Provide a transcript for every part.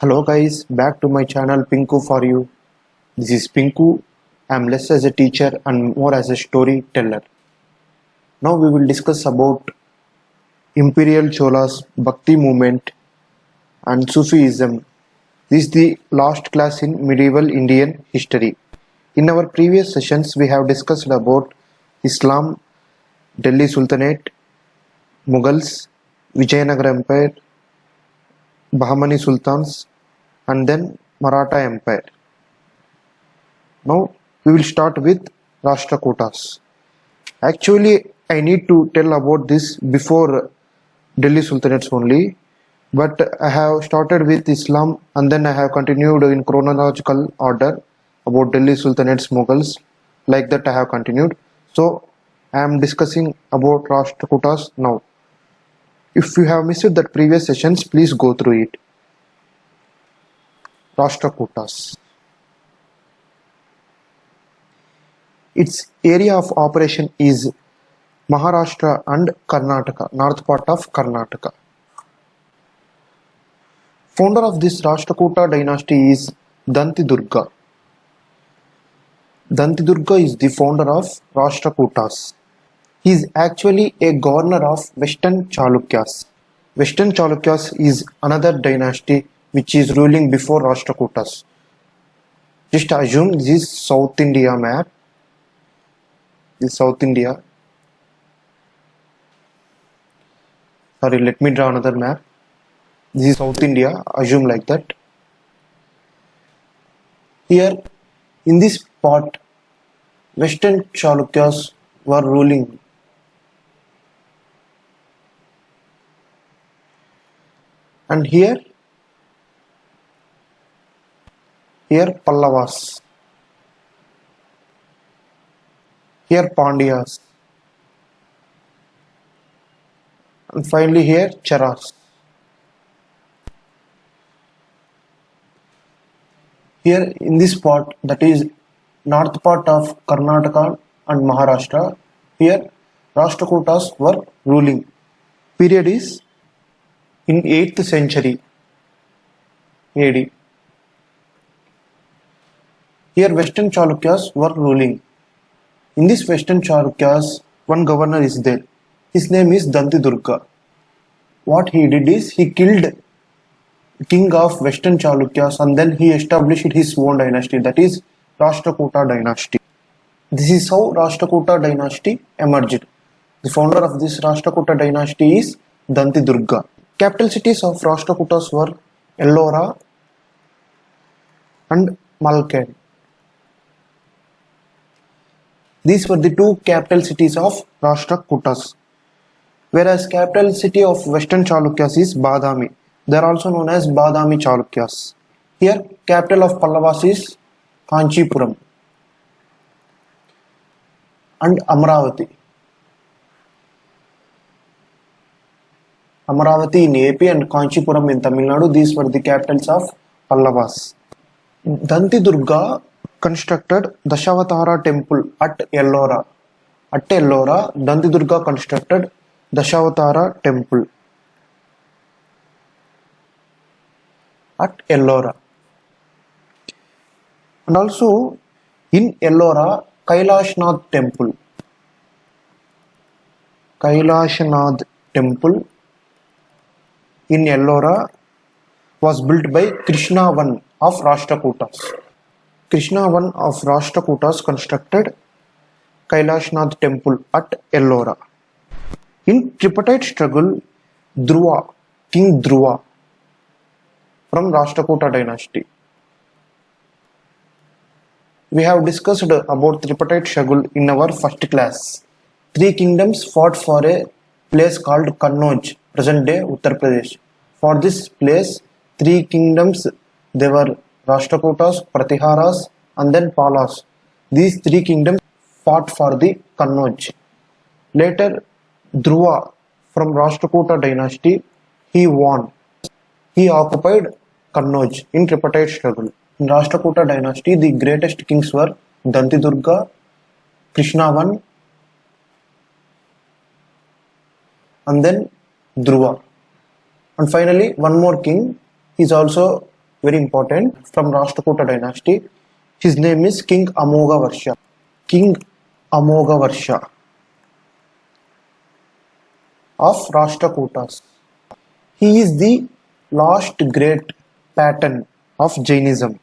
Hello guys, back to my channel Pinku for you. This is Pinku. I'm less as a teacher and more as a storyteller. Now we will discuss about Imperial Cholas, Bhakti movement and Sufism. This is the last class in medieval Indian history. In our previous sessions we have discussed about Islam, Delhi Sultanate, Mughals, Vijayanagara Empire, Bahmani Sultans and then Maratha Empire. Now we will start with Rashtrakutas. Actually, I need to tell about this before Delhi Sultanates only, but I have started with Islam and then I have continued in chronological order about Delhi Sultanates, Mughals. Like that I have continued. So I am discussing about Rashtrakutas now. If you have missed that previous sessions, please go through it. Rashtrakutas. Its area of operation is Maharashtra and Karnataka, north part of Karnataka. Founder of this Rashtrakuta dynasty is Dantidurga. Dantidurga is the founder of Rashtrakutas. He is actually a governor of Western Chalukyas. Western Chalukyas is another dynasty which is ruling before Rashtrakutas. Just assume this is South India map. This is South India. Sorry, let me draw another map. This is South India. Assume like that. Here, in this part, Western Chalukyas were ruling. And here Pallavas. Here Pandyas. And finally here Cheras. Here in this part, that is north part of Karnataka and Maharashtra, here Rashtrakutas were ruling. Period is in 8th century AD. Here Western Chalukyas were ruling. In this Western Chalukyas, one governor is there. His name is Dantidurga. What he did is he killed king of Western Chalukyas and then he established his own dynasty, that is Rashtrakuta dynasty. This is how Rashtrakuta dynasty emerged. The founder of this Rashtrakuta dynasty is Dantidurga. Capital cities of Rashtrakutas were Ellora and Malkad. These were the two capital cities of Rashtrakutas. Whereas capital city of Western Chalukyas is Badami. They are also known as Badami Chalukyas. Here capital of Pallavas is Kanchipuram and Amravati. Amravati in AP and Kanchipuram in Tamil Nadu, these were the capitals of Pallavas. Dantidurga constructed Dashavatara temple at Ellora. At Ellora, Dantidurga constructed Dashavatara temple at Ellora. And also in Ellora, Kailashnath temple. Kailashnath temple in Ellora was built by Krishna I of Rashtrakutas. Krishna I of Rashtrakutas constructed Kailashnath temple at Ellora. In tripartite struggle, Dhruva, King Dhruva from Rashtrakuta dynasty. We have discussed about tripartite struggle in our first class. Three kingdoms fought for a place called Kannauj, present day Uttar Pradesh. For this place, three kingdoms, they were Rashtrakutas, Pratiharas and then Palas. These three kingdoms fought for the Kannauj. Later, Dhruva from Rashtrakuta dynasty, he won. He occupied Kannauj in tripartite struggle. In Rashtrakuta dynasty, the greatest kings were Dantidurga, Krishna I and then Dhruva. And finally, one more king is also very important, from Rashtrakuta dynasty. His name is King Amogavarsha. King Amogavarsha of Rashtrakutas. He is the last great patron of Jainism.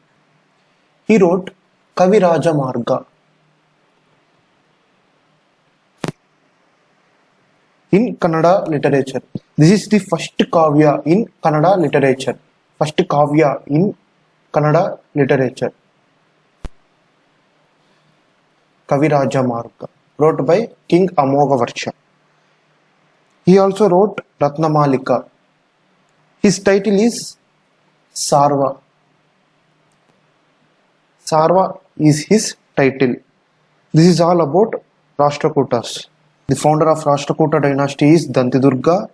He wrote Kaviraja Marga in Kannada literature. This is the first kavya in Kannada literature. First kavya in Kannada literature. Kaviraja Marga, wrote by King Amogavarsha. He also wrote Ratnamalika. His title is Sarva. Sarva is his title. This is all about Rashtrakutas. The founder of Rashtrakuta dynasty is Dantidurga.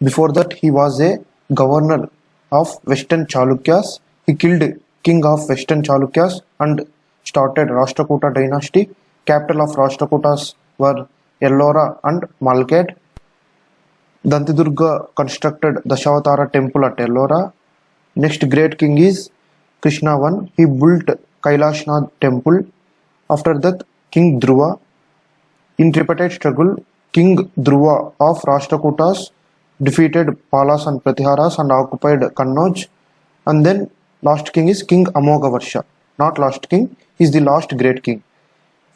Before that, he was a governor of Western Chalukyas. He killed king of Western Chalukyas and started Rashtrakuta dynasty. Capital of Rashtrakutas were Ellora and Malkad. Dantidurga constructed Dashavatara temple at Ellora. Next great king is Krishna I. He built Kailashnath temple. After that, King Dhruva. In tripartite struggle, King Dhruva of Rashtrakutas defeated Palas and Pratiharas and occupied Kannauj. And then last king is King Amogavarsha. Not last king, he is the last great king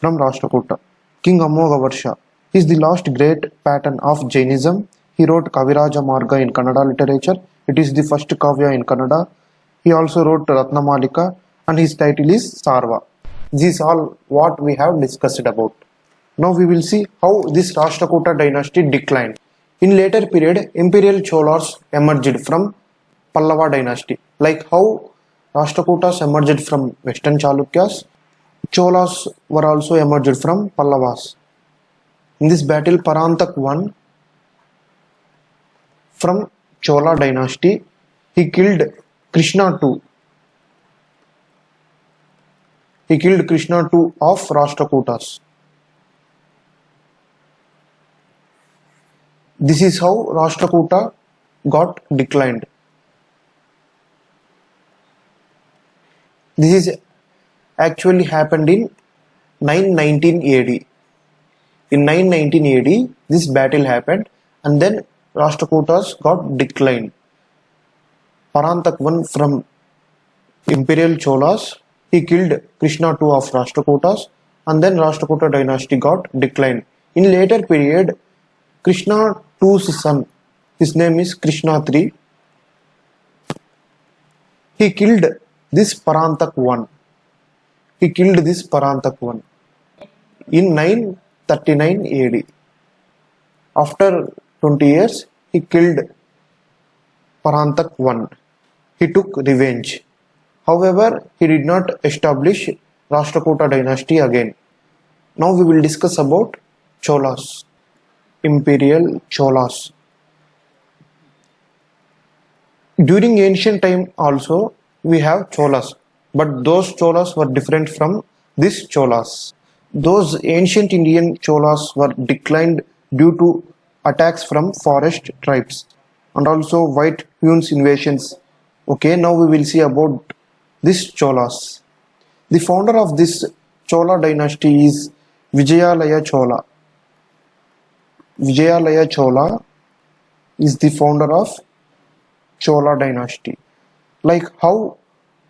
from Rashtrakuta. King Amogavarsha is the last great patron of Jainism. He wrote Kaviraja Marga in Kannada literature. It is the first kavya in Kannada. He also wrote Ratnamalika and his title is Sarva. This is all what we have discussed about. Now we will see how this Rashtrakuta dynasty declined. In later period, imperial Cholas emerged from Pallava dynasty. Like how Rashtrakutas emerged from Western Chalukyas, Cholas were also emerged from Pallavas. In this battle, Parantak won from Chola dynasty. He killed Krishna II. He killed Krishna II of Rashtrakutas. This is how Rashtrakuta got declined. This is actually happened in 919 AD. In 919 AD, this battle happened and then Rashtrakutas got declined. Parantak won from Imperial Cholas. He killed Krishna II of Rashtrakutas and then Rashtrakuta dynasty got declined. In later period, Krishna II's son, his name is Krishna III. He killed this Parantak I. He killed this Parantak I in 939 AD. After 20 years, he killed Parantak I. He took revenge. However, he did not establish Rashtrakuta dynasty again. Now we will discuss about Cholas. Imperial Cholas. During ancient time also we have Cholas, but those Cholas were different from this Cholas. Those ancient Indian Cholas were declined due to attacks from forest tribes and also white Huns invasions. Okay, now we will see about this Cholas. The founder of this Chola dynasty is Vijayalaya Chola. Vijayalaya Chola is the founder of Chola dynasty. Like how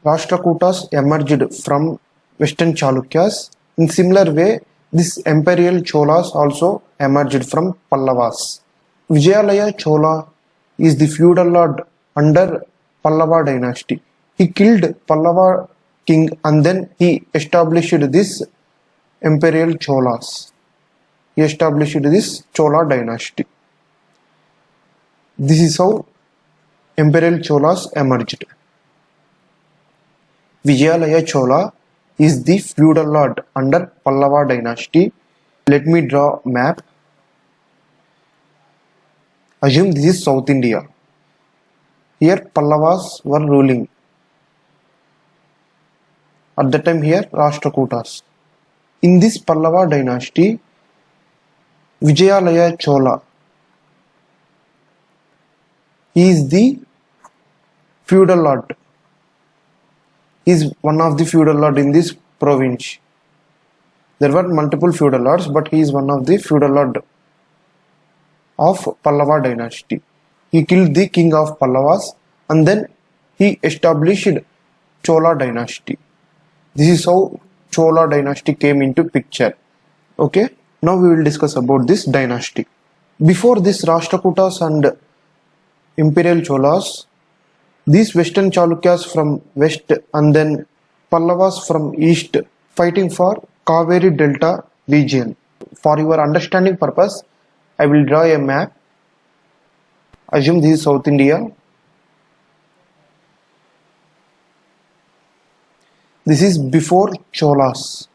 Rashtrakutas emerged from Western Chalukyas, in similar way, this imperial Cholas also emerged from Pallavas. Vijayalaya Chola is the feudal lord under Pallava dynasty. He killed Pallava king and then he established this imperial Cholas. He established this Chola dynasty. This is how imperial Cholas emerged. Vijayalaya Chola is the feudal lord under Pallava dynasty. Let me draw map. Assume this is South India. Here Pallavas were ruling. At that time here Rashtrakutas. In this Pallava dynasty, Vijayalaya Chola, he is the feudal lord. He is one of the feudal lord in this province. There were multiple feudal lords, but he is one of the feudal lord of Pallava dynasty. He killed the king of Pallavas and then he established Chola dynasty. This is how Chola dynasty came into picture. Okay, now we will discuss about this dynasty. Before this Rashtrakutas and Imperial Cholas, these Western Chalukyas from west and then Pallavas from east fighting for Kaveri Delta region. For your understanding purpose, I will draw a map. Assume this is South India. This is before Cholas.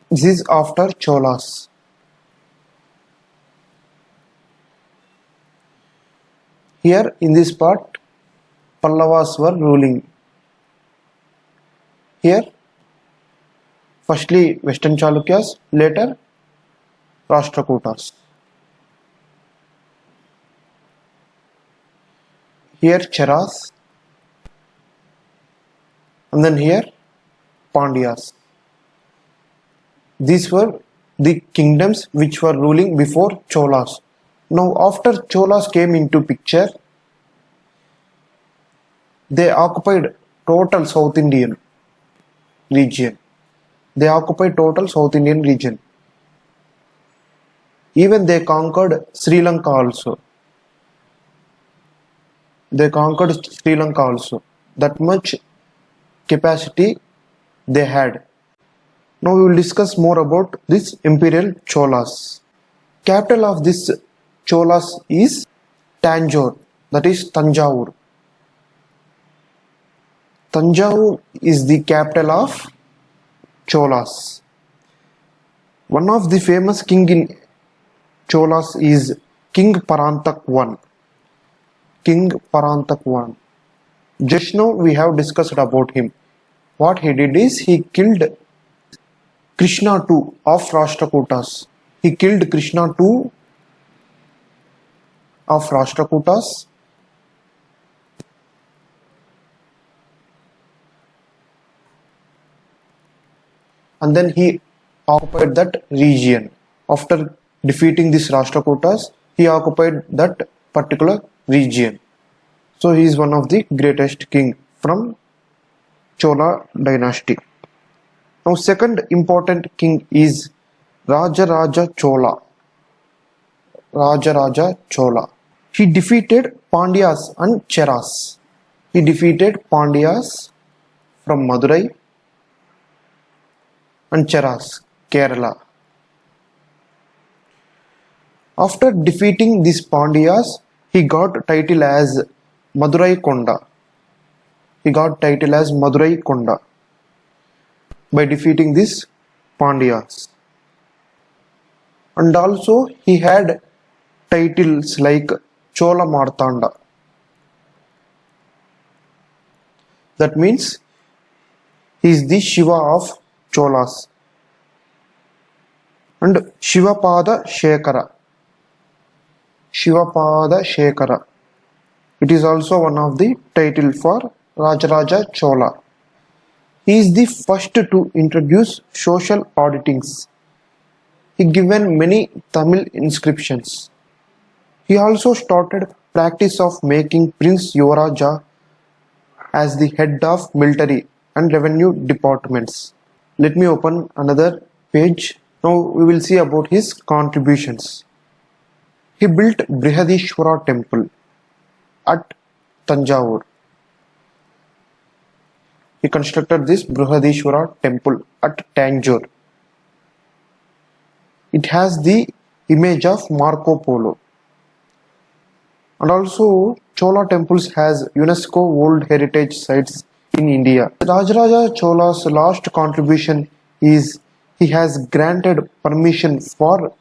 This is after Cholas. Here in this part, Pallavas were ruling. Here, firstly Western Chalukyas, later Rashtrakutas. Here Cheras, and then here Pandyas. These were the kingdoms which were ruling before Cholas. Now after Cholas came into picture, they occupied total South Indian region. Even they conquered Sri Lanka also. That much capacity they had. Now we will discuss more about this Imperial Cholas. Capital of this Cholas is Tanjore, that is Tanjavur. Tanjavur is the capital of Cholas. One of the famous king in Cholas is King Parantak I. Just now we have discussed about him. What he did is he killed Krishna II of Rashtrakutas. And then he occupied that region. After defeating this Rashtrakutas, he occupied that particular region. So he is one of the greatest king from Chola dynasty. Now second important king is Rajaraja Chola. He defeated Pandyas and Cheras. He defeated Pandyas from Madurai and Cheras, Kerala. After defeating these Pandyas, he got title as Madurai Konda. By defeating these Pandyas. And also he had titles like Chola Martanda. That means he is the Shiva of Cholas. And Shivapada Shekara. It is also one of the title for Rajaraja Chola. He is the first to introduce social auditings. He given many Tamil inscriptions. He also started practice of making Prince Yuvaraja as the head of military and revenue departments. Let me open another page. Now we will see about his contributions. He built Brihadishwara temple at Tanjavur. He constructed this Brihadishwara temple at Tanjore. It has the image of Marco Polo. And also Chola temples has UNESCO World Heritage Sites in India. Rajaraja Chola's last contribution is he has granted permission for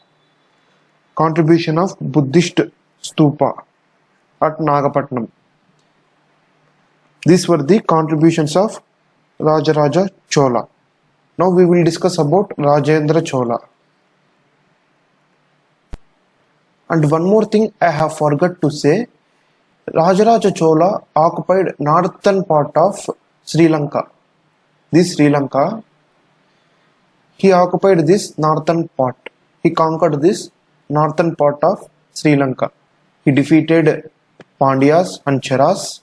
contribution of Buddhist stupa at Nagapattinam. These were the contributions of Rajaraja Chola. Now we will discuss about Rajendra Chola. And one more thing I have forgot to say, Rajaraja Chola occupied northern part of Sri Lanka. This Sri Lanka, he occupied this northern part. He conquered this northern part of Sri Lanka. He defeated Pandyas and Cheras,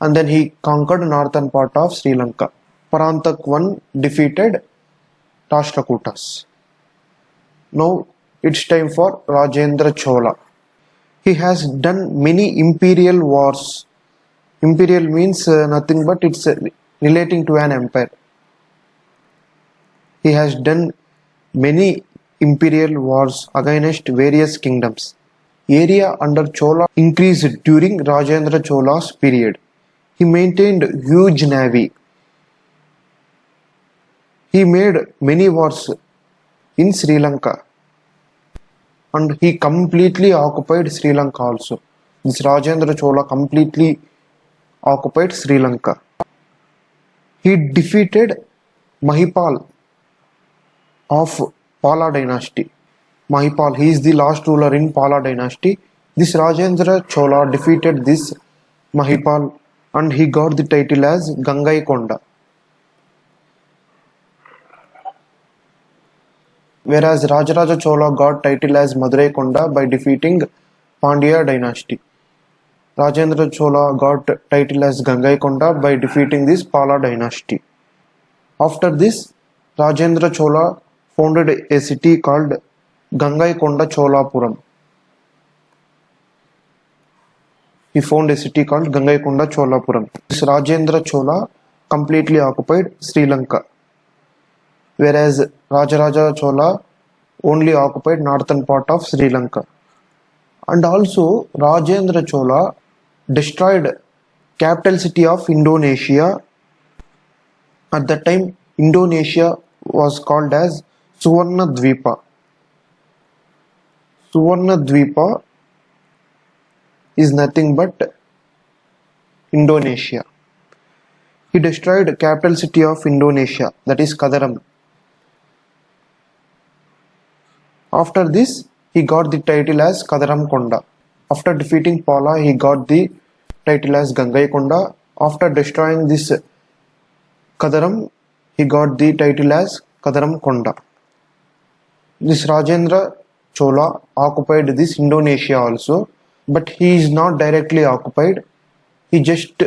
and then he conquered northern part of Sri Lanka. Parantak I defeated Rashtrakutas. Now it's time for Rajendra Chola. He has done many imperial wars. Imperial means nothing but it's relating to an empire. He has done many imperial wars against various kingdoms. Area under Chola increased during Rajendra Chola's period. He maintained huge navy. He made many wars in Sri Lanka, and he completely occupied Sri Lanka also. This Rajendra Chola completely occupied Sri Lanka. He defeated Mahipal of Pala dynasty. Mahipal, he is the last ruler in Pala dynasty. This Rajendra Chola defeated this Mahipal and he got the title as Gangaikonda. Whereas Rajaraja Chola got title as Madurai Konda by defeating Pandya dynasty. Rajendra Chola got title as Gangaikonda by defeating this Pala dynasty. After this, Rajendra Chola founded a city called Gangaikonda Cholapuram. He founded a city called Gangaikonda Cholapuram. This Rajendra Chola completely occupied Sri Lanka, whereas Rajaraja Chola only occupied northern part of Sri Lanka. And also Rajendra Chola destroyed capital city of Indonesia. At that time Indonesia was called as Suvarnadvipa. Suvarnadvipa is nothing but Indonesia. He destroyed capital city of Indonesia, that is Kadaram. After this, he got the title as Kadaram Konda. After defeating Pala, he got the title as Gangaikonda. After destroying this Kadaram, he got the title as Kadaram Konda. This Rajendra Chola occupied this Indonesia also, but he is not directly occupied. He just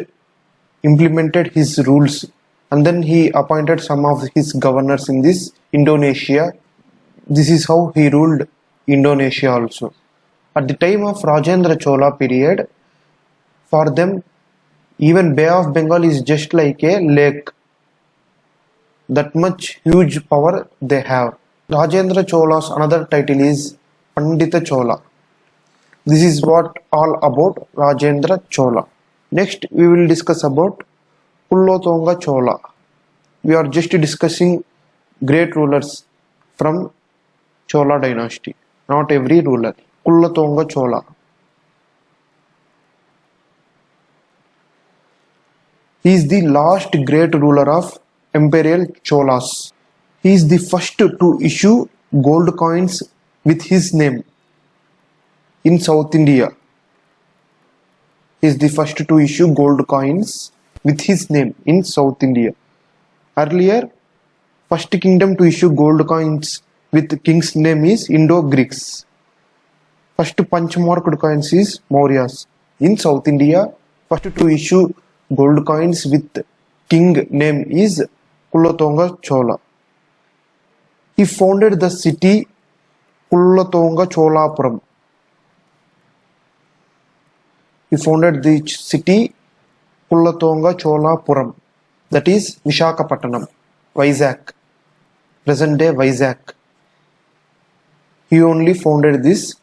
implemented his rules and then he appointed some of his governors in this Indonesia. This is how he ruled Indonesia also. At the time of Rajendra Chola period, for them even Bay of Bengal is just like a lake. That much huge power they have. Rajendra Chola's another title is Pandita Chola. This is what all about Rajendra Chola. Next we will discuss about Kulothonga Chola. We are just discussing great rulers from Chola dynasty, not every ruler. Kulothonga Chola. He is the last great ruler of Imperial Cholas. He is the first to issue gold coins with his name in South India. He is the first to issue gold coins with his name in South India. Earlier, first kingdom to issue gold coins with king's name is Indo-Greeks. First punch-marked coins is Mauryas. In South India, first to issue gold coins with king name is Kulothonga Chola. He founded the city Kulothonga Cholapuram. He founded the city Kulothonga Cholapuram, that is Visakhapatnam, Vizag, present day Vizag. He only founded this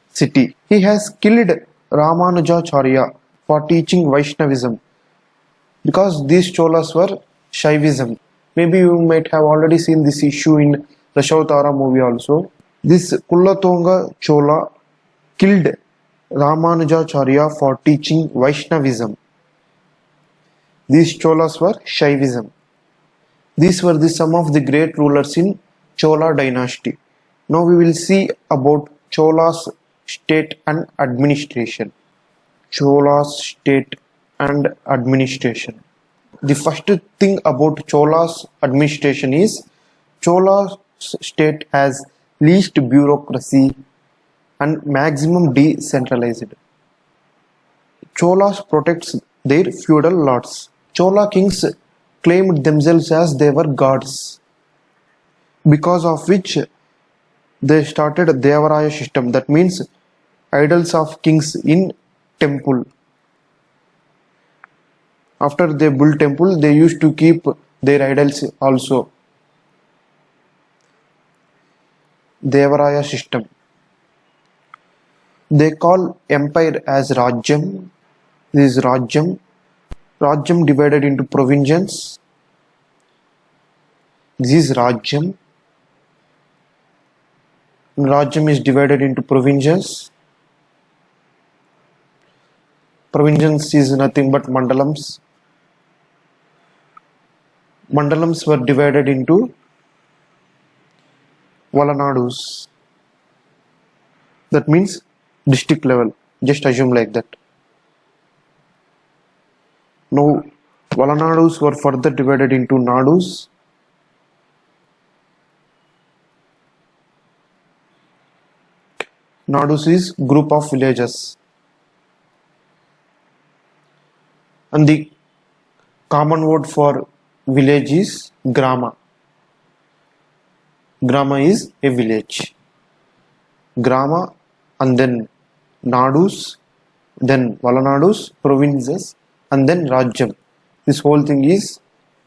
city. He has killed Ramanujacharya for teaching Vaishnavism, because these Cholas were Shaivism. Maybe you might have already seen this issue in Dashavatara movie also. This Kulothonga Chola killed Ramanujacharya for teaching Vaishnavism. These Cholas were Shaivism. These were some of the great rulers in Chola dynasty. Now we will see about Chola's state and administration. Chola's state and administration. The first thing about Chola's administration is Chola's state has least bureaucracy and maximum decentralized. Cholas protects their feudal lords. Chola kings claimed themselves as they were gods, because of which they started a Devaraya system, that means idols of kings in temple. After they built temple, they used to keep their idols also. Devaraya system. They call empire as Rajyam. This is Rajyam. Rajyam divided into provinces. This is Rajyam. Rajyam is divided into provinces. Provinces is nothing but mandalams. Mandalams were divided into Valanadus. That means district level. Just assume like that. Now, Valanadus were further divided into Nadus. Nadus is group of villages. And the common word for village is Grama. Grama is a village. Grama and then Nadus, then Valanadus, provinces, and then Rajyam. This whole thing is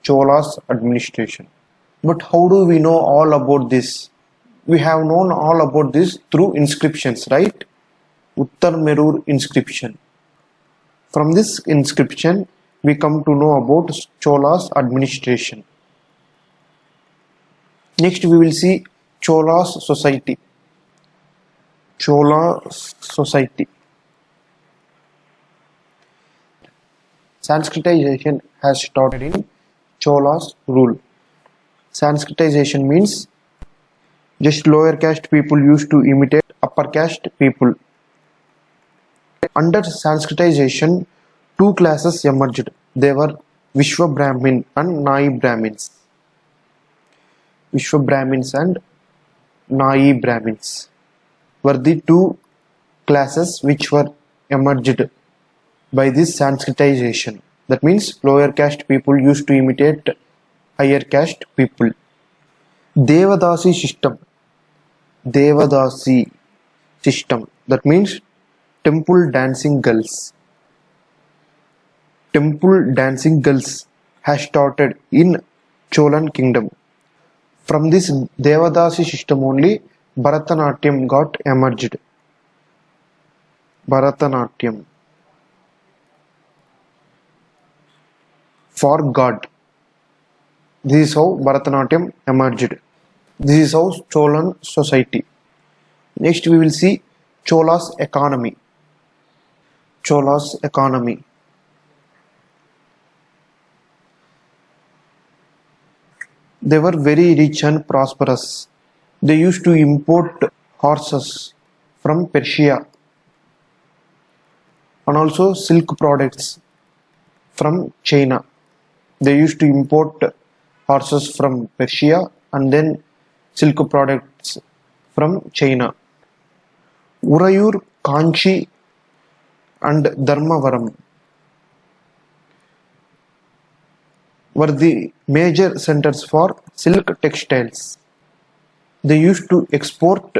Chola's administration. But how do we know all about this? We have known all about this through inscriptions, right? Uttarmerur inscription. From this inscription, we come to know about Chola's administration. Next, we will see Chola's society. Chola society. Sanskritization has started in Chola's rule. Sanskritization means just lower caste people used to imitate upper caste people. Under Sanskritization, two classes emerged. They were Vishwa Brahmin and Nai Brahmins. Vishwa Brahmins and Nai Brahmins were the two classes which were emerged by this Sanskritization. That means lower caste people used to imitate higher caste people. Devadasi system. Devadasi system. That means temple dancing girls. Temple dancing girls has started in Cholan kingdom. From this Devadasi system only Bharatanatyam got emerged. Bharatanatyam. For God. This is how Bharatanatyam emerged. This is how Cholan society. Next we will see Chola's economy. Chola's economy. They were very rich and prosperous. They used to import horses from Persia and also silk products from China. They used to import horses from Persia and then silk products from China. Urayur, Kanchi and Dharmavaram were the major centers for silk textiles. They used to export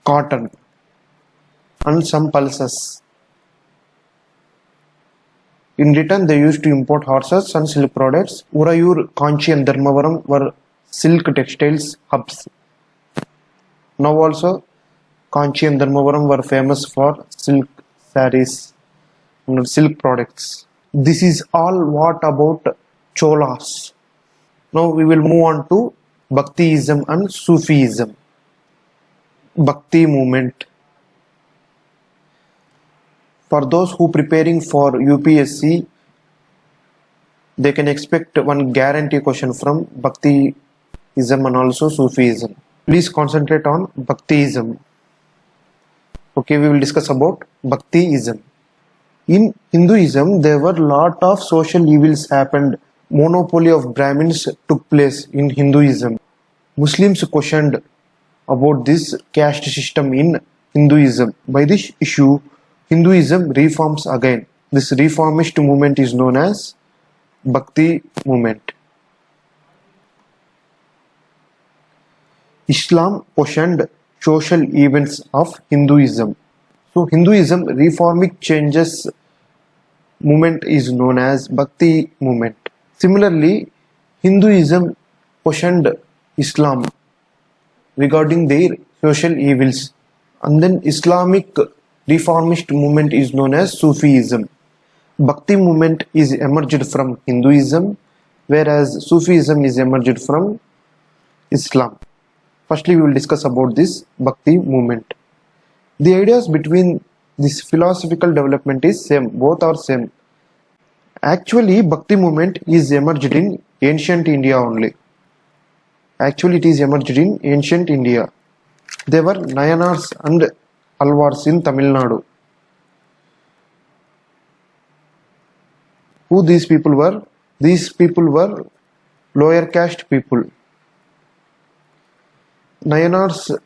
cotton and some pulses. In return, they used to import horses and silk products. Urayur, Kanchi and Dharmavaram were silk textiles hubs. Now also, Kanchi and Dharmavaram were famous for silk sarees and silk products. This is all what about Cholas. Now we will move on to Bhaktiism and Sufism. Bhakti movement. For those who preparing for UPSC, they can expect one guarantee question from Bhaktiism and also Sufism. Please concentrate on Bhaktiism. Okay, we will discuss about Bhaktiism. In Hinduism, there were lot of social evils happened. Monopoly of Brahmins took place in Hinduism. Muslims questioned about this caste system in Hinduism. By this issue, Hinduism reforms again. This reformist movement is known as Bhakti movement. Islam questioned social events of Hinduism. So Hinduism reformic changes movement is known as Bhakti movement. Similarly, Hinduism questioned Islam regarding their social evils, and then Islamic reformist movement is known as Sufism. Bhakti movement is emerged from Hinduism, whereas Sufism is emerged from Islam. Firstly, we will discuss about this Bhakti movement. The ideas between this philosophical development is same, both are same. Actually, Bhakti movement is emerged in ancient India only. Actually, it is emerged in ancient India. There were Nayanars and Alvars in Tamil Nadu. Who these people were? These people were lower caste people. Nayanars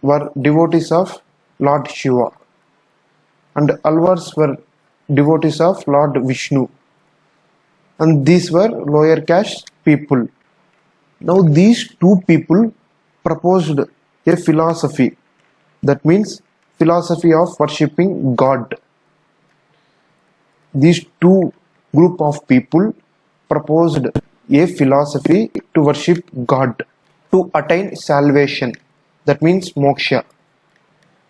were devotees of Lord Shiva, and Alvars were devotees of Lord Vishnu, and these were lower caste people. Now these two people proposed a philosophy, that means philosophy of worshipping God. These two group of people proposed a philosophy to worship God to attain salvation, that means moksha.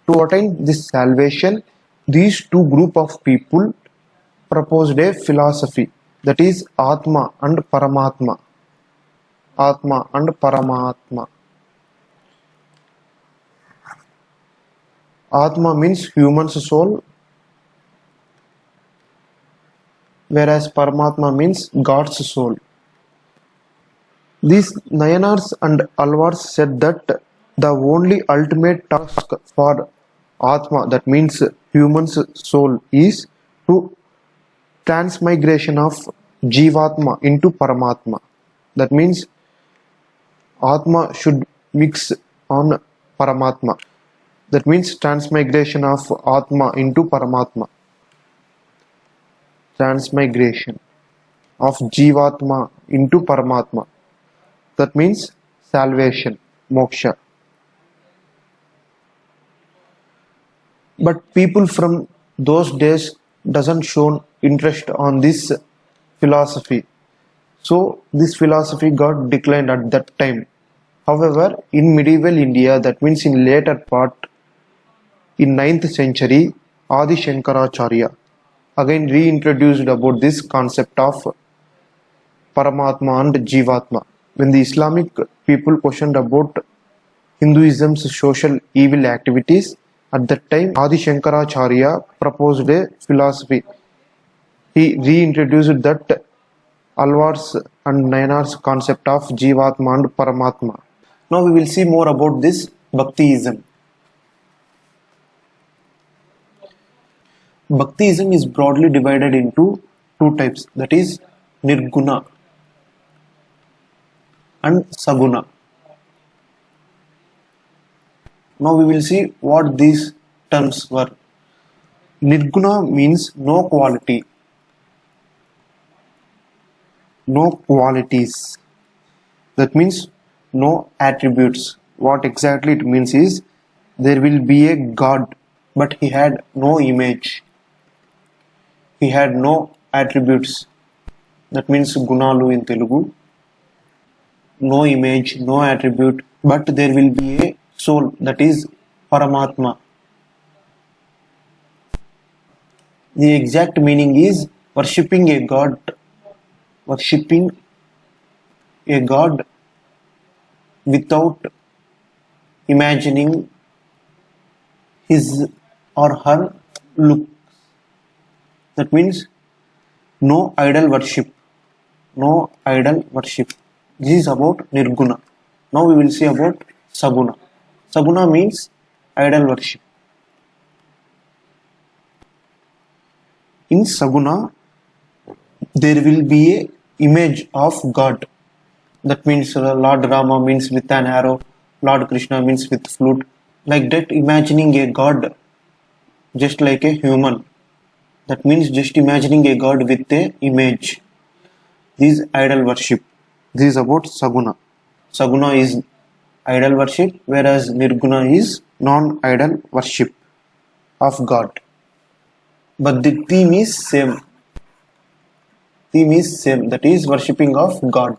To attain this salvation, these two group of people proposed a philosophy, that is Atma and Paramatma. Atma and Paramatma. Atma means human's soul, whereas Paramatma means God's soul. These Nayanars and Alvars said that the only ultimate task for Atma, that means human's soul, is to transmigration of Jivatma into Paramatma. That means Atma should mix on Paramatma. That means transmigration of Atma into Paramatma. Transmigration of Jivatma into Paramatma. That means salvation, moksha. But people from those days doesn't show interest on this philosophy. So this philosophy got declined at that time. However, in medieval India, that means in later part, in 9th century, Adi Shankaracharya again reintroduced about this concept of Paramatma and Jivatma. When the Islamic people questioned about Hinduism's social evil activities, at that time Adi Shankaracharya proposed a philosophy. He reintroduced that Alvars and Nayanars concept of Jivatma and Paramatma. Now we will see more about this Bhaktiism. Bhaktiism is broadly divided into two types, that is Nirguna and Saguna. Now we will see what these terms were. Nirguna means no quality, no qualities. That means no attributes. What exactly it means is there will be a God, but he had no image. He had no attributes. That means gunalu in Telugu. No image, no attribute, but there will be a soul, that is Paramatma. The exact meaning is worshipping a God, worshipping a God without imagining his or her look. That means no idol worship. No idol worship. This is about Nirguna. Now we will see about Saguna. Saguna means idol worship. In Saguna, there will be a image of God. That means Lord Rama means with an arrow, Lord Krishna means with flute. Like that, imagining a God just like a human. That means just imagining a God with a image. This is idol worship. This is about Saguna. Saguna is idol worship, whereas Nirguna is non-idol worship of God. But the theme is same. Theme is same. That is worshipping of God.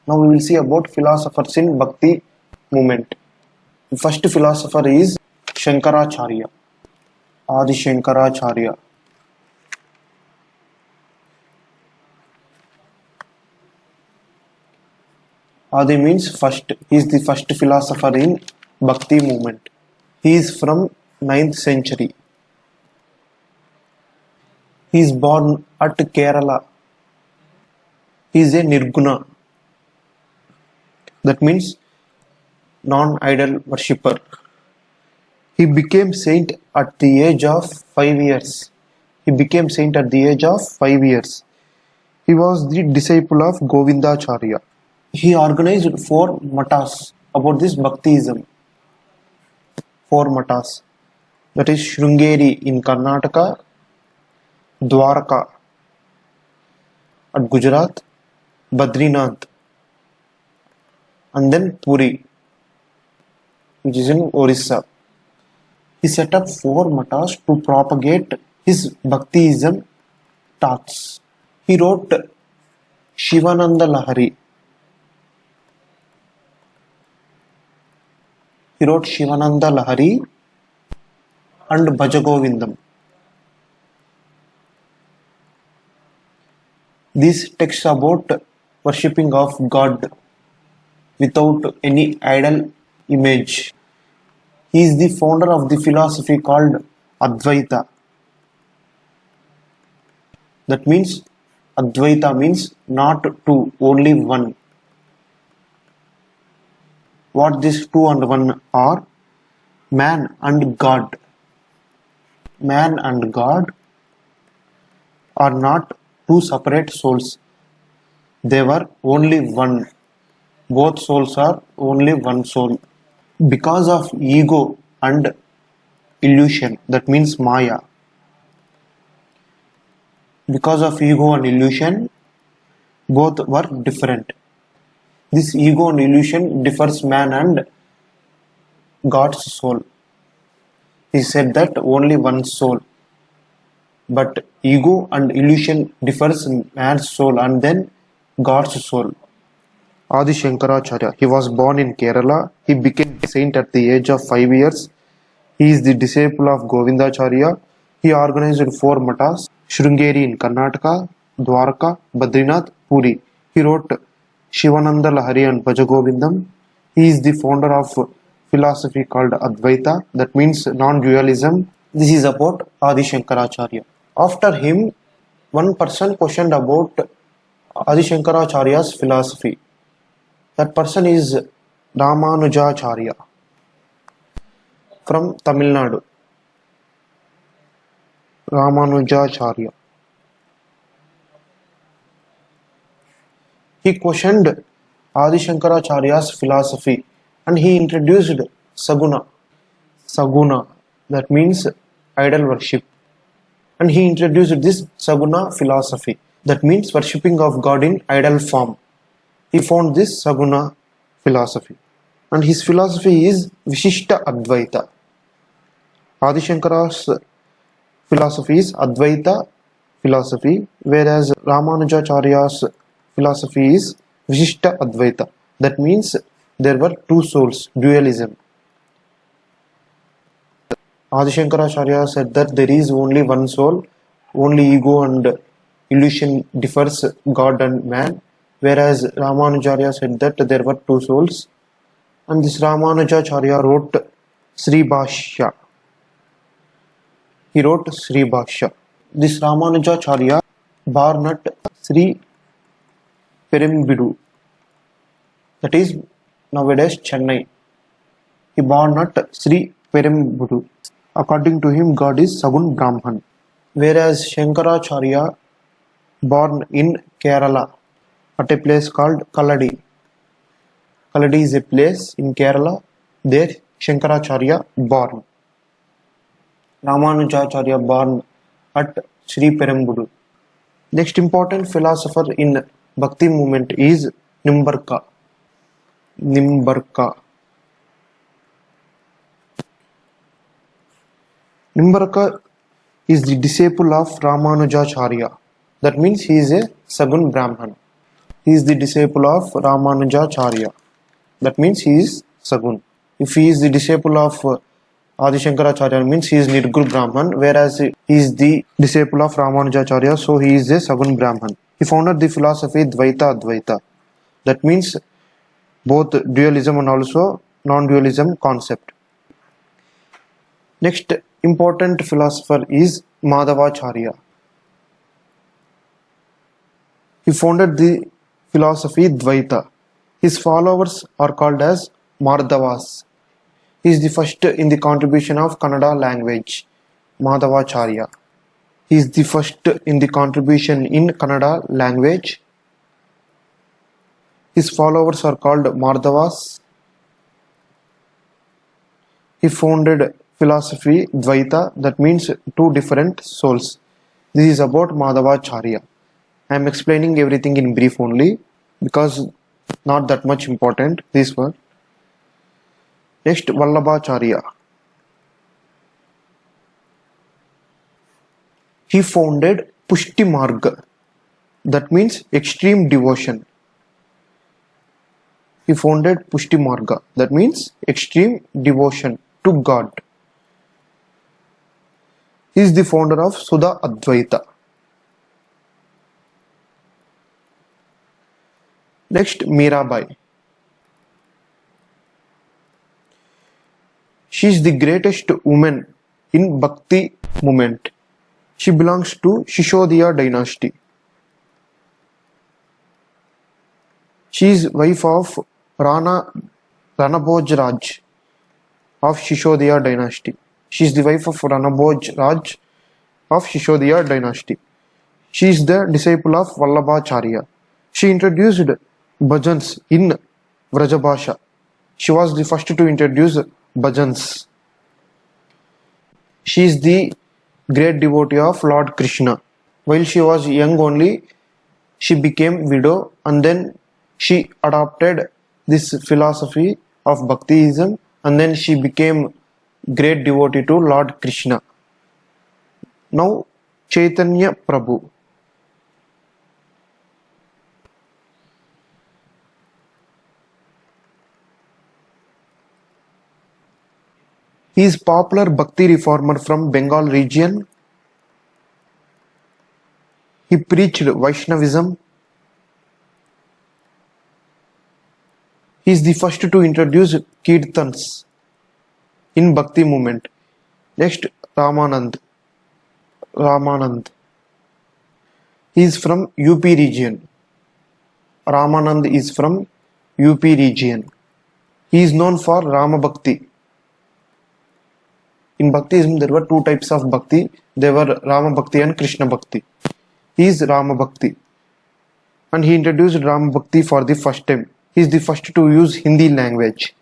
Now we will see about philosophers in Bhakti movement. The first philosopher is Shankaracharya. Adi Shankaracharya. Adi means first. He is the first philosopher in Bhakti movement. He is from 9th century. He is born at Kerala. He is a Nirguna. That means non-idol worshipper. He became saint at the age of 5 years. He became saint at the age of 5 years. He was the disciple of Govindacharya. He organized 4 matas about this Bhaktiism. 4 matas. That is Shrungeri in Karnataka, Dwarka at Gujarat, Badrinath, and then Puri, which is in Orissa. He set up 4 matas to propagate his Bhaktiism thoughts. He wrote Shivananda Lahari. He wrote Shivananda Lahari and Bhajagovindam. These texts about worshipping of God without any idol image. He is the founder of the philosophy called Advaita. That means Advaita means not two, only one. What these two and one are? Man and God. Man and God are not two separate souls. They were only one. Both souls are only one soul. Because of ego and illusion, that means Maya. Because of ego and illusion, both were different. This ego and illusion differs man and God's soul. He said that only one soul. But ego and illusion differs man's soul and then God's soul. Adi Shankaracharya. He was born in Kerala. He became a saint at the age of 5 years. He is the disciple of Govindacharya. He organized 4 matas: Shrungeri in Karnataka, Dwarka, Badrinath, Puri. He wrote Shivananda Lahari and Bhajagovindam. He is the founder of philosophy called Advaita, that means non-dualism. This is about Adi Shankaracharya. After him, one person questioned about Adi Shankaracharya's philosophy. That person is Ramanujacharya from Tamil Nadu. Ramanujacharya. He questioned Adi Shankaracharya's philosophy and he introduced Saguna. Saguna, that means idol worship. And he introduced this Saguna philosophy, that means worshipping of God in idol form. He found this Saguna philosophy. And his philosophy is Vishishta Advaita. Adi Shankara's philosophy is Advaita philosophy, whereas Ramanujacharya's philosophy is Vishishta Advaita. That means there were two souls, dualism. Adi Shankaracharya said that there is only one soul, only ego and illusion differs God and man, whereas Ramanujacharya said that there were two souls. And this Ramanujacharya wrote Sri Bhashya. He wrote Sri Bhashya. This Ramanujacharya born at Sri Perumbidu, that is nowadays Chennai. He born at Sri Perumbidu. According to him, God is Sagun Brahman. whereas Shankaracharya born in Kerala at a place called Kaladi. Kaladi is a place in Kerala. There Shankaracharya born. Ramanujacharya born at Sri Perumbudur. Next important philosopher in Bhakti movement is Nimbarka. Nimbarka. Nimbarka is the disciple of Ramanujacharya. That means he is a Sagun Brahman. He is the disciple of Ramanujacharya. That means he is Sagun. If he is the disciple of Adi Shankaracharya, means he is Nirgur Brahman, whereas he is the disciple of Ramanujacharya, so he is a Sagun Brahman. He founded the philosophy Dvaita Advaita. That means both dualism and also non-dualism concept. Next important philosopher is Madhavacharya. He founded the philosophy Dvaita. His followers are called as Madhavas. He is the first in the contribution of Kannada language. Madhavacharya. He is the first in the contribution in Kannada language. His followers are called Madhavas. He founded philosophy Dvaita, that means two different souls. This is about Madhavacharya. I am explaining everything in brief only because not that much important this one. Next, Vallabhacharya. He founded Pushti Marga, that means extreme devotion. He founded Pushti Marga, that means extreme devotion to God. He is the founder of Sudha Advaita. Next, Mirabai. She is the greatest woman in Bhakti movement. She belongs to Shishodaya dynasty. She is wife of Ranabhoj Raj of Shishodaya dynasty. She is the wife of Ranabhoj Raj of Shishodaya dynasty. She is the disciple of Vallabhacharya. She introduced bhajans in Vrajabhasha. She was the first to introduce bhajans. She is the great devotee of Lord Krishna. While she was young only, she became widow and then she adopted this philosophy of Bhaktiism and then she became great devotee to Lord Krishna. Now Chaitanya Prabhu. He is popular Bhakti reformer from Bengal region. He preached Vaishnavism. He is the first to introduce Kirtans in Bhakti movement. Next, Ramanand. He is from UP region. Ramanand is from UP region. He is known for Rama Bhakti. In Bhaktiism, there were two types of Bhakti. They were Rama Bhakti and Krishna Bhakti. He is Rama Bhakti. And he introduced Rama Bhakti for the first time. He is the first to use Hindi language.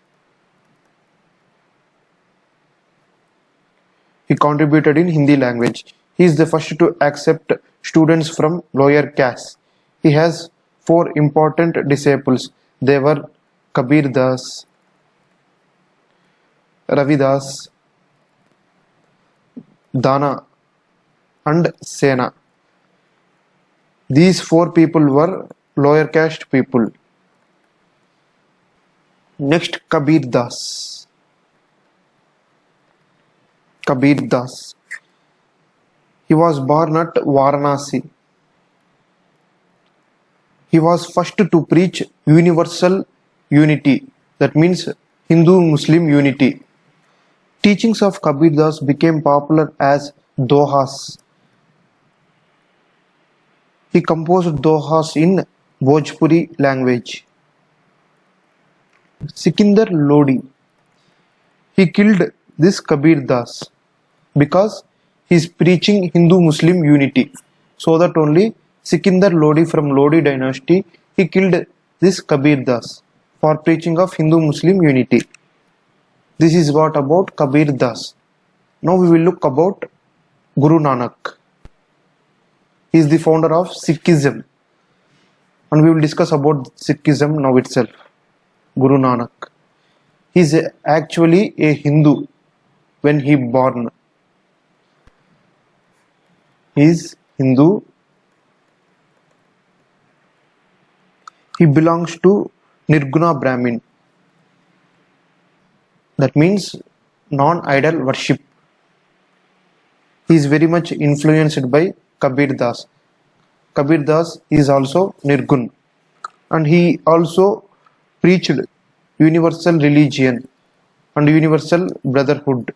He contributed in Hindi language. He is the first to accept students from lower caste. He has 4 important disciples. They were Kabir Das, Ravidas, Dana and Sena. These 4 people were lower caste people. Next, Kabir Das. Kabir Das. He was born at Varanasi. He was first to preach universal unity. That means Hindu-Muslim unity. Teachings of Kabir Das became popular as dohas. He composed dohas in Bhojpuri language. Sikandar Lodi. He killed this Kabir Das because He is preaching Hindu-Muslim unity. So that only Sikandar Lodi from Lodi dynasty, he killed this Kabir Das for preaching of Hindu-Muslim unity. This is what about Kabir Das. Now we will look about Guru Nanak. He is the founder of Sikhism. And we will discuss about Sikhism now itself. Guru Nanak. He is actually a Hindu when he born. He is Hindu. He belongs to Nirguna Brahmin. That means non-idol worship. He is very much influenced by Kabir Das. Kabir Das is also Nirgun, and he also preached universal religion and universal brotherhood.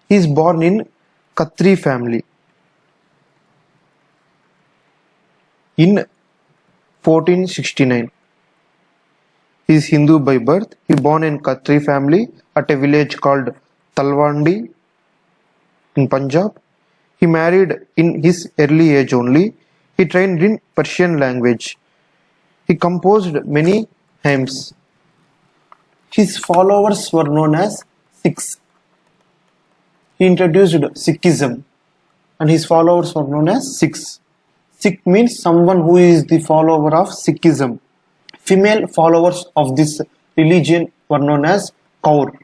He is born in Khatri family in 1469. He is Hindu by birth. He born in Khatri family at a village called Talwandi in Punjab. He married in his early age only. He trained in Persian language. He composed many hymns. His followers were known as Sikhs. He introduced Sikhism and his followers were known as Sikhs. Sikh means someone who is the follower of Sikhism. Female followers of this religion were known as Kaur.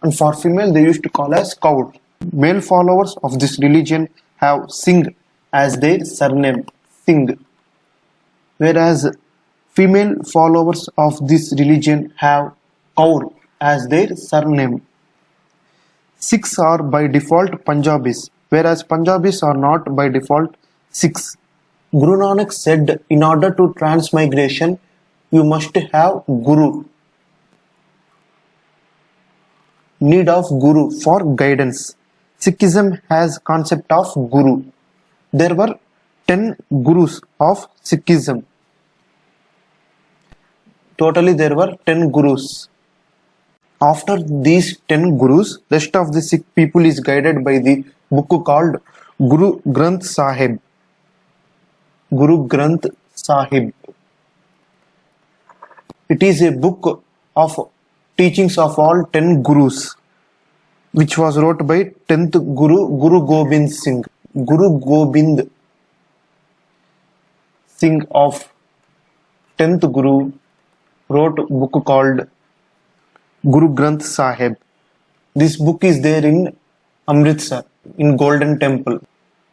And for female they used to call as Kaur. Male followers of this religion have Singh as their surname, Singh. Whereas female followers of this religion have Kaur as their surname. Sikhs are by default Punjabis, whereas Punjabis are not by default Sikhs. Guru Nanak said, in order to transmigration, you must have Guru. Need of Guru for guidance. Sikhism has concept of Guru. There were 10 Gurus of Sikhism. Totally there were 10 Gurus. After these 10 Gurus, rest of the Sikh people is guided by the book called Guru Granth Sahib. Guru Granth Sahib. It is a book of teachings of all 10 Gurus, which was wrote by 10th Guru, Guru Gobind Singh. Guru Gobind Singh of 10th Guru wrote a book called Guru Granth Sahib. This book is there in Amritsar, in Golden Temple.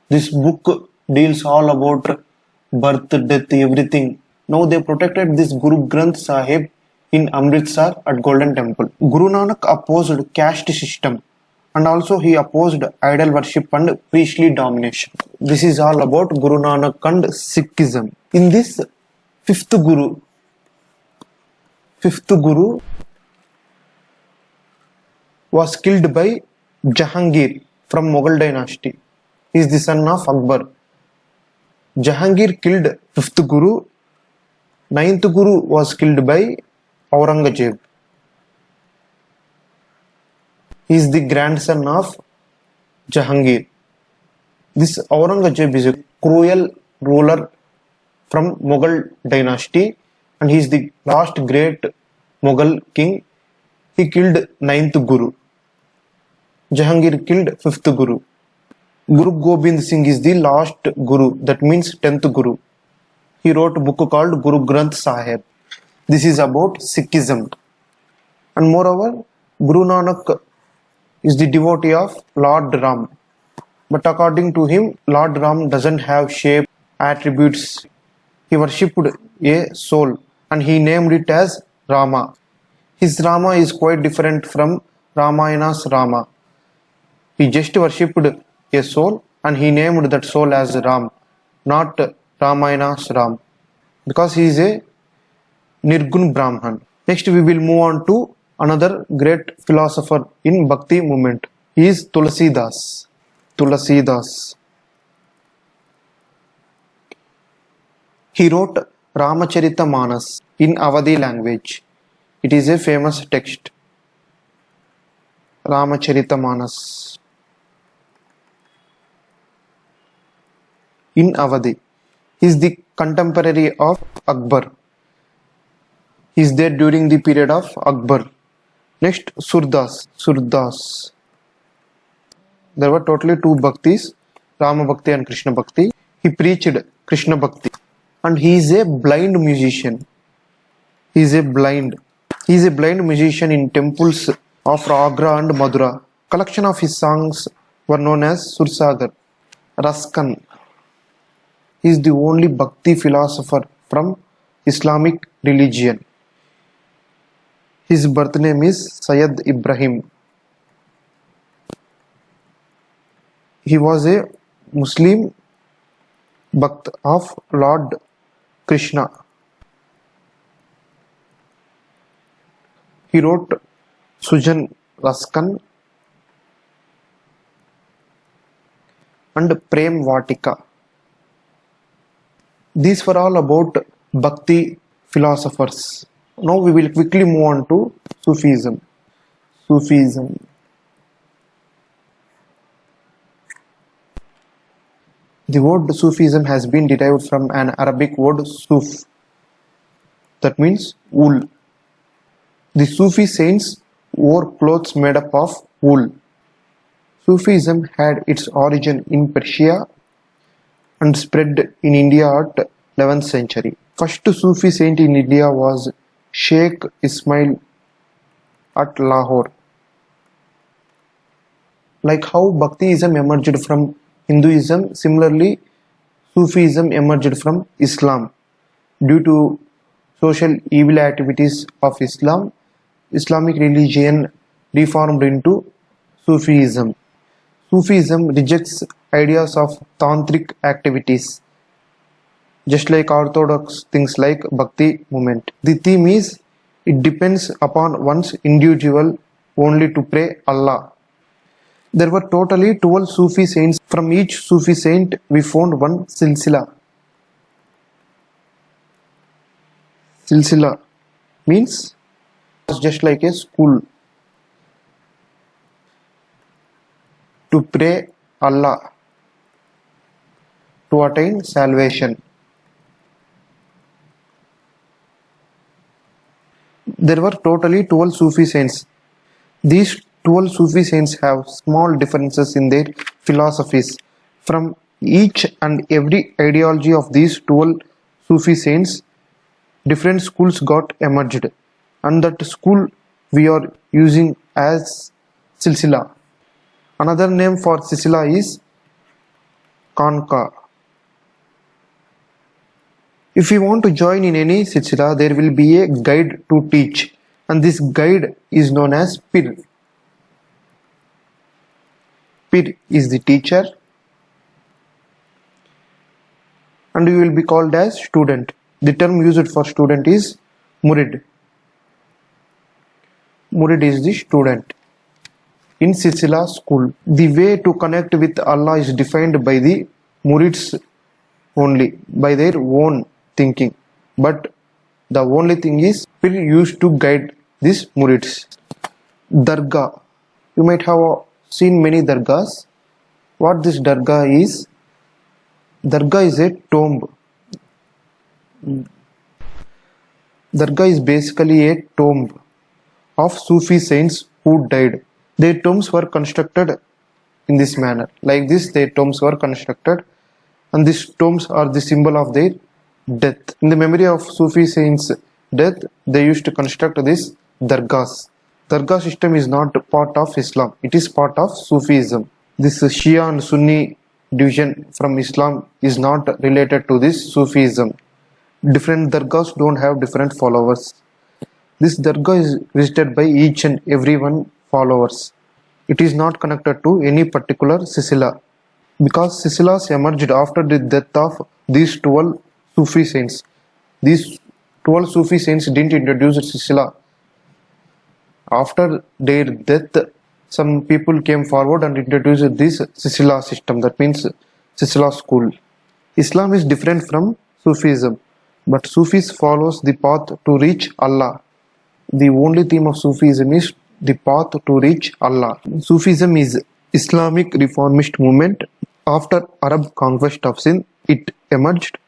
This book deals all about birth, death, everything. Now they protected this Guru Granth Sahib in Amritsar at Golden Temple. Guru Nanak opposed caste system and also he opposed idol worship and priestly domination. This is all about Guru Nanak and Sikhism. In this fifth Guru was killed by Jahangir from Mughal dynasty. He is the son of Akbar. Jahangir killed fifth Guru. Ninth Guru was killed by Aurangzeb. He is the grandson of Jahangir. This Aurangzeb is a cruel ruler from Mughal dynasty and he is the last great Mughal king. He killed ninth Guru. Jahangir killed fifth Guru. Guru Gobind Singh is the last Guru, that means 10th Guru. He wrote a book called Guru Granth Sahib. This is about Sikhism. And moreover, Guru Nanak is the devotee of Lord Ram. But according to him, Lord Ram doesn't have shape, attributes. He worshipped a soul and he named it as Rama. His Rama is quite different from Ramayana's Rama. He just worshipped a soul and he named that soul as Ram, not Ramayana's Ram, because he is a Nirgun Brahman. Next we will move on to another great philosopher in Bhakti movement. He is Tulsidas. He wrote Ramacharita Manas in Awadhi language. It is a famous text. Ramacharita in Awadhi. He is the contemporary of Akbar. He is there during the period of Akbar. Next, Surdas. There were totally two bhaktis, Rama Bhakti and Krishna Bhakti. He preached Krishna Bhakti. And he is a blind musician. He is a blind musician in temples of Agra and Madura. Collection of his songs were known as Sursagar. Raskan. He is the only Bhakti philosopher from Islamic religion. His birth name is Sayyid Ibrahim. He was a Muslim Bhakt of Lord Krishna. He wrote Sujan Raskan and Prem Vatika. These were all about Bhakti philosophers. Now we will quickly move on to Sufism. The word Sufism has been derived from an Arabic word suf, that means wool. The Sufi saints wore clothes made up of wool. Sufism had its origin in Persia and spread in India at 11th century. First Sufi saint in India was Sheikh Ismail at Lahore. Like how Bhaktiism emerged from Hinduism, similarly Sufism emerged from Islam. Due to social evil activities of Islam, Islamic religion reformed into Sufism. Sufism rejects ideas of tantric activities, just like orthodox things like Bhakti movement. The theme is it depends upon one's individual only to pray Allah. There were totally 12 Sufi saints. From each Sufi saint we found one silsila. Silsila means just like a school. To pray Allah, to attain salvation. There were totally 12 Sufi saints. These 12 Sufi saints have small differences in their philosophies. From each and every ideology of these 12 Sufi saints, different schools got emerged, and that school we are using as silsila. Another name for silsila is Khanqa. If you want to join in any silsila, there will be a guide to teach, and this guide is known as Pir. Pir is the teacher, and you will be called as student. The term used for student is Murid. Murid is the student. In silsila school, the way to connect with Allah is defined by the Murids only, by their own thinking. But the only thing is Pir used to guide these Murids. Dargah. You might have seen many dargahs. What this dargah is? Dargah is a tomb. Dargah is basically a tomb of Sufi saints who died. Their tombs were constructed in this manner. Like this, their tombs were constructed, and these tombs are the symbol of their death. In the memory of Sufi saints' death, they used to construct these dargahs. Dargah system is not part of Islam. It is part of Sufism. This Shia and Sunni division from Islam is not related to this Sufism. Different dargahs don't have different followers. This dargah is visited by each and every one followers. It is not connected to any particular silsila, because silsilas emerged after the death of these 12 Sufi saints. These 12 Sufi saints didn't introduce silsila. After their death, some people came forward and introduced this silsila system, that means silsila school. Islam is different from Sufism, but Sufis follows the path to reach Allah. The only theme of Sufism is the path to reach Allah. Sufism is Islamic reformist movement. After Arab conquest of Sindh, it emerged.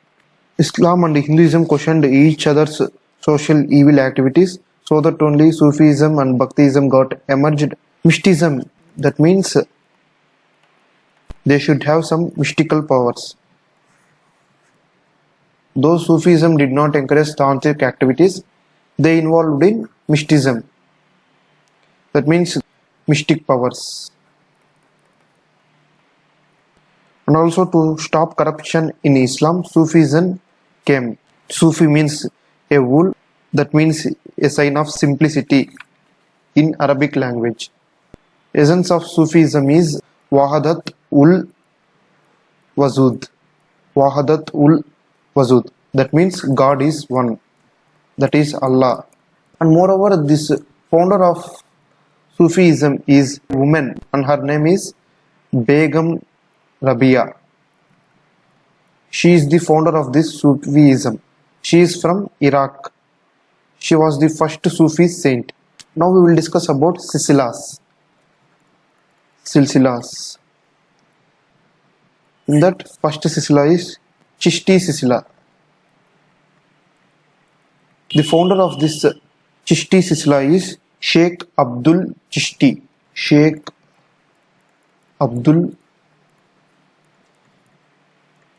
Islam and Hinduism questioned each other's social evil activities, so that only Sufism and Bhaktism got emerged. Mysticism, that means they should have some mystical powers. Though Sufism did not encourage tantric activities, they involved in mysticism. That means mystic powers. And also to stop corruption in Islam, Sufism came. Sufi means a wool, that means a sign of simplicity in Arabic language. Essence of Sufism is Wahadat ul Wazud. Wahadat ul Wazud. That means God is one. That is Allah. And moreover, this founder of Sufism is a woman, and her name is Begum Rabia. She is the founder of this Sufism. She is from Iraq. She was the first Sufi saint. Now we will discuss about silsilas. Silsilas. In that first silsila is Chishti silsila. The founder of this Chishti silsila is Sheikh Abdul Chishti. Sheikh Abdul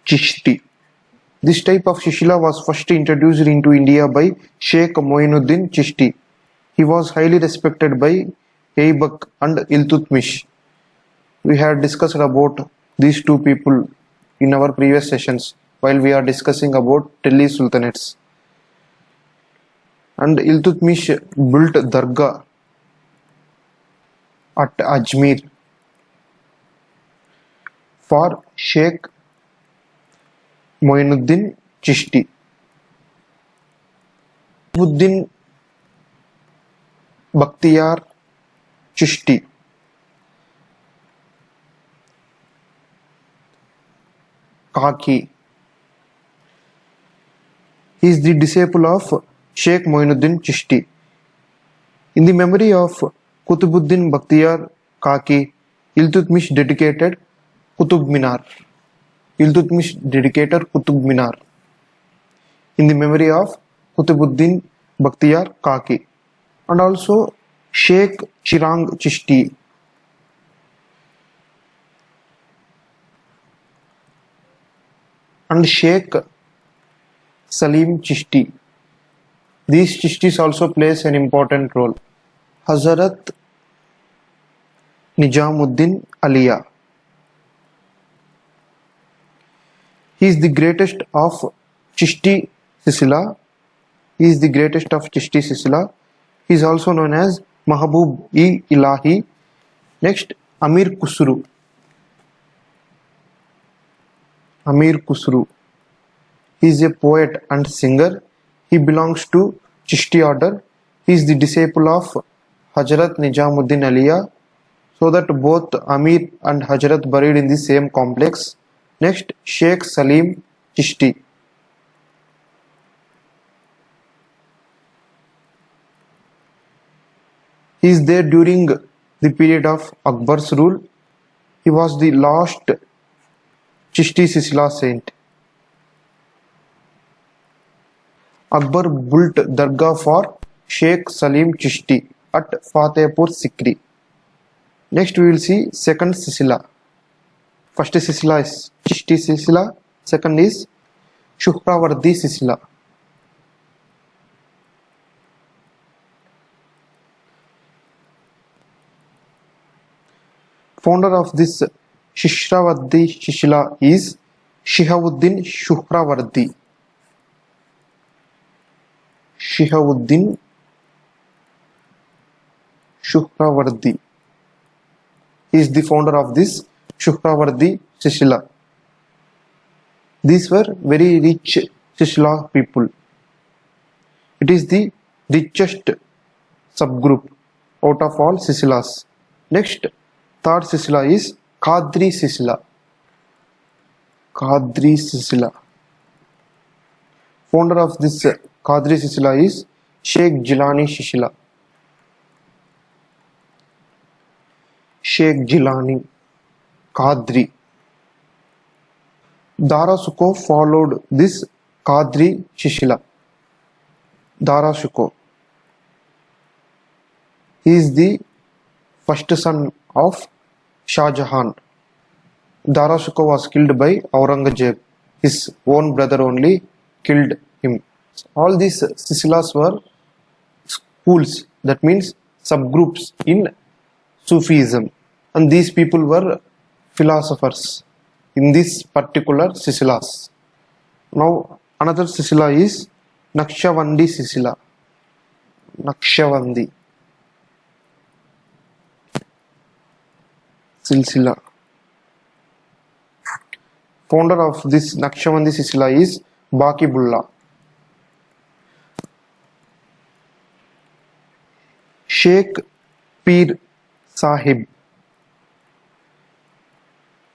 Chishti. This type of silsila was first introduced into India by Sheikh Moinuddin Chishti. He was highly respected by Aybak and Iltutmish. We had discussed about these two people in our previous sessions while we are discussing about Delhi Sultanates. And Iltutmish built Dargah at Ajmer for Sheikh Moinuddin Chishti. Muddin Bakhtiyar Chishti. Kaki. He is the disciple of Sheikh Moinuddin Chishti. In the memory of Kutubuddin Bakhtiyar Kaki, Iltutmish dedicated Qutub Minar. Iltutmish dedicated Qutub Minar in the memory of Kutubuddin Bakhtiyar Kaki, and also Sheikh Chirang Chishti. And Sheikh Salim Chishti. These Chishtis also plays an important role. Hazrat Nijamuddin Aliya. He is the greatest of Chishti silsila. He is the greatest of Chishti silsila. He is also known as Mahbub-e-Ilahi. Next, Amir Khusru. Amir Khusru. He is a poet and singer. He belongs to Chishti order. He is the disciple of Hazrat Nijamuddin Aliya, so that both Amir and Hazrat buried in the same complex. Next, Sheikh Salim Chishti. He is there during the period of Akbar's rule. He was the last Chishti silsila saint. Akbar built Dargah for Sheikh Salim Chishti at Fatehpur Sikri. Next we will see second silsila. First silsila is Chishti silsila. Second is Shuhrawardi silsila. Founder of this Shuhrawardi silsila is Shihabuddin Shuhrawardi. Shihabuddin Shuhrawardi. He is the founder of this Shuhrawardi silsila. These were very rich silsila people. It is the richest subgroup out of all silsilas. Next, third silsila is Qadri silsila. Qadri silsila. Founder of this Qadri silsila is Sheikh Jilani silsila. Sheikh Jilani, Qadri. Dara Shikoh followed this Qadri Shishila. Dara Shikoh. He is the first son of Shah Jahan. Dara Shikoh was killed by Aurangzeb. His own brother only killed him. All these silsilas were schools, that means subgroups in Sufism, and these people were philosophers in this particular silsilas. Now another silsila is Naqshbandi silsila. Naqshbandi silsila. Founder of this Naqshbandi silsila is Baqibullah. Sheikh Pir Sahib.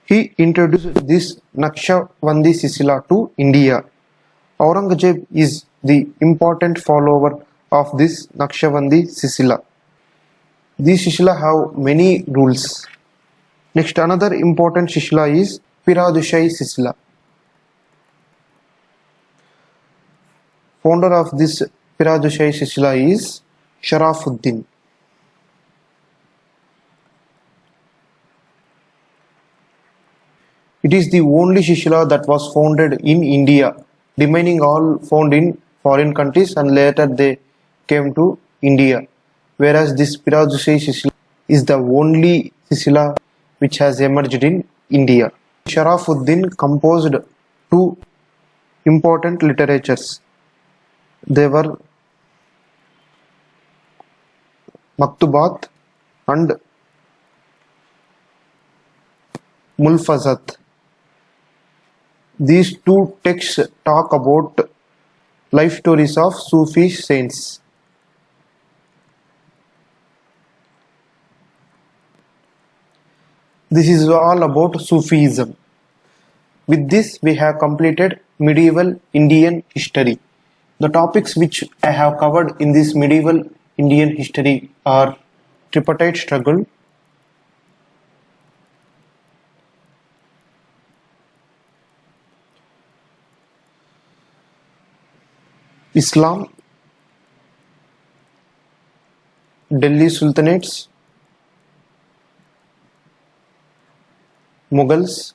He introduced this Naqshbandi silsila to India. Aurangzeb is the important follower of this Naqshbandi silsila. These silsila have many rules. Next, another important silsila is Piradushahi silsila. Founder of this Piradushahi silsila is Sharafuddin. It is the only silsila that was founded in India, remaining all found in foreign countries, and later they came to India. Whereas this Piradushahi silsila is the only silsila which has emerged in India. Sharafuddin composed two important literatures. They were Maktubat and Mulfazat. These two texts talk about life stories of Sufi saints. This is all about Sufism. With this, we have completed medieval Indian history. The topics which I have covered in this medieval Indian history are tripartite struggle, Islam, Delhi Sultanates, Mughals,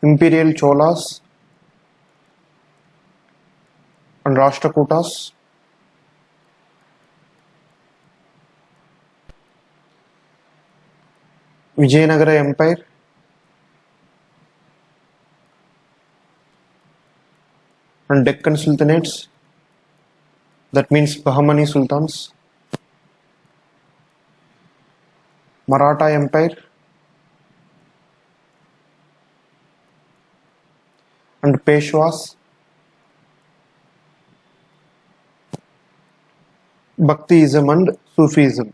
Imperial Cholas and Rashtrakutas, Vijayanagara Empire, and Deccan Sultanates, that means Bahmani Sultans, Maratha Empire, and Peshwas, Bhaktiism and Sufism.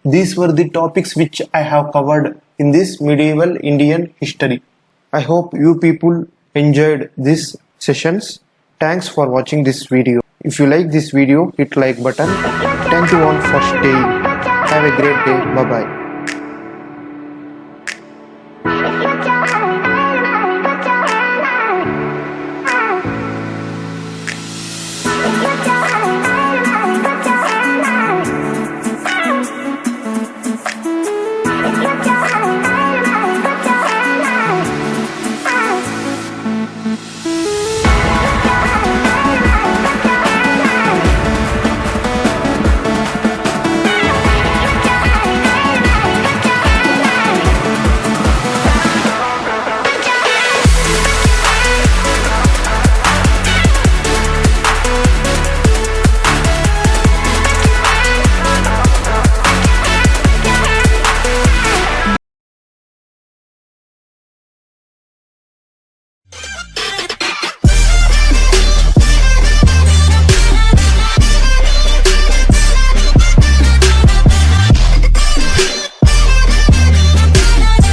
These were the topics which I have covered in this medieval Indian history. I hope you people enjoyed these sessions. Thanks for watching this video. If you like this video, hit like button. Thank you all for staying. Have a great day. Bye bye.